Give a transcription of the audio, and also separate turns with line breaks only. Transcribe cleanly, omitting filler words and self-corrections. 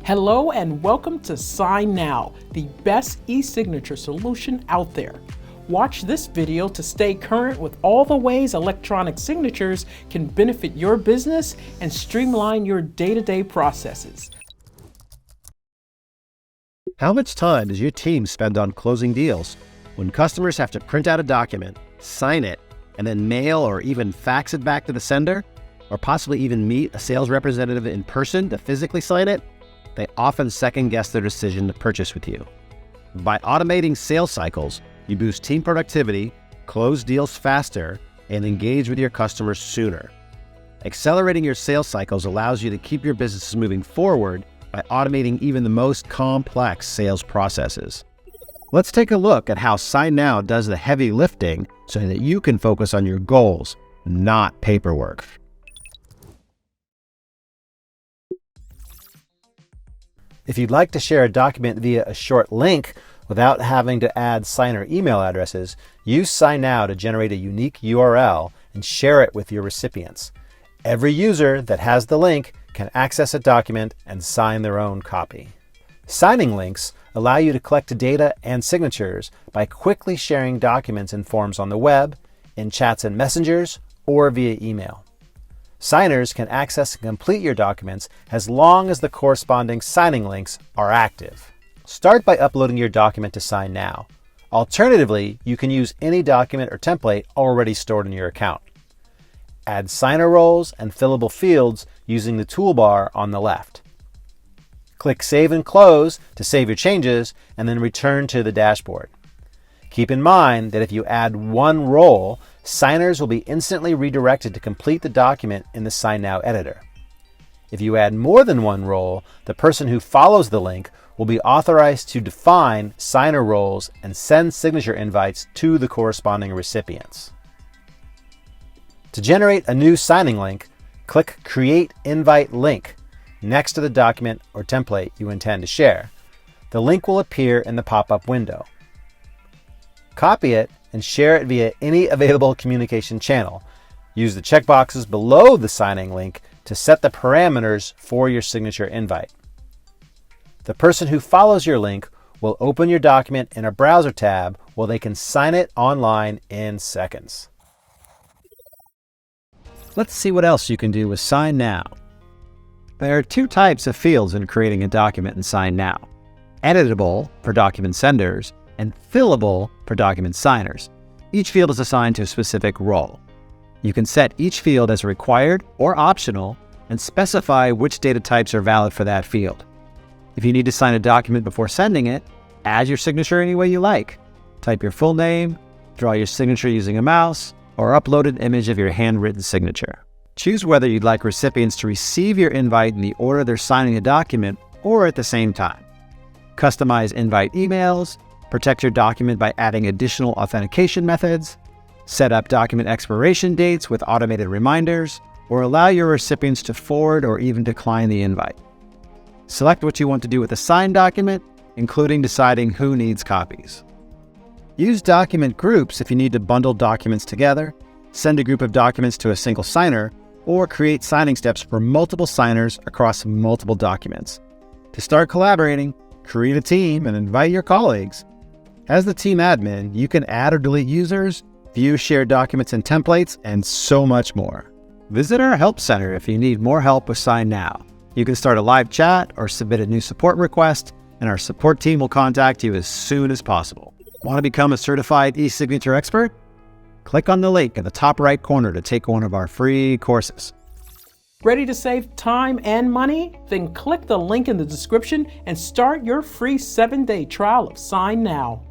Hello and welcome to signNow, the best e-signature solution out there. Watch this video to stay current with all the ways electronic signatures can benefit your business and streamline your day-to-day processes.
How much time does your team spend on closing deals when customers have to print out a document, sign it, and then mail or even fax it back to the sender, or possibly even meet a sales representative in person to physically sign it? They often second-guess their decision to purchase with you. By automating sales cycles, you boost team productivity, close deals faster, and engage with your customers sooner. Accelerating your sales cycles allows you to keep your business moving forward by automating even the most complex sales processes. Let's take a look at how signNow does the heavy lifting so that you can focus on your goals, not paperwork. If you'd like to share a document via a short link without having to add signer email addresses, use signNow to generate a unique URL and share it with your recipients. Every user that has the link can access a document and sign their own copy. Signing links allow you to collect data and signatures by quickly sharing documents and forms on the web, in chats and messengers, or via email. Signers can access and complete your documents as long as the corresponding signing links are active. Start by uploading your document to signNow. Alternatively, you can use any document or template already stored in your account. Add signer roles and fillable fields using the toolbar on the left. Click Save and Close to save your changes and then return to the dashboard. Keep in mind that if you add one role, signers will be instantly redirected to complete the document in the signNow editor. If you add more than one role, the person who follows the link will be authorized to define signer roles and send signature invites to the corresponding recipients. To generate a new signing link, click Create Invite Link next to the document or template you intend to share. The link will appear in the pop-up window. Copy it and share it via any available communication channel. Use the checkboxes below the signing link to set the parameters for your signature invite. The person who follows your link will open your document in a browser tab where they can sign it online in seconds. Let's see what else you can do with signNow. There are two types of fields in creating a document in signNow: editable for document senders and fillable for document signers. Each field is assigned to a specific role. You can set each field as required or optional and specify which data types are valid for that field. If you need to sign a document before sending it, add your signature any way you like. Type your full name, draw your signature using a mouse, or upload an image of your handwritten signature. Choose whether you'd like recipients to receive your invite in the order they're signing a document or at the same time. Customize invite emails, protect your document by adding additional authentication methods, set up document expiration dates with automated reminders, or allow your recipients to forward or even decline the invite. Select what you want to do with the signed document, including deciding who needs copies. Use document groups if you need to bundle documents together, send a group of documents to a single signer, or create signing steps for multiple signers across multiple documents. To start collaborating, create a team and invite your colleagues. As the team admin, you can add or delete users, view shared documents and templates, and so much more. Visit our Help Center if you need more help with signNow. You can start a live chat or submit a new support request, and our support team will contact you as soon as possible. Want to become a certified e-signature expert? Click on the link in the top right corner to take one of our free courses.
Ready to save time and money? Then click the link in the description and start your free 7-day trial of signNow.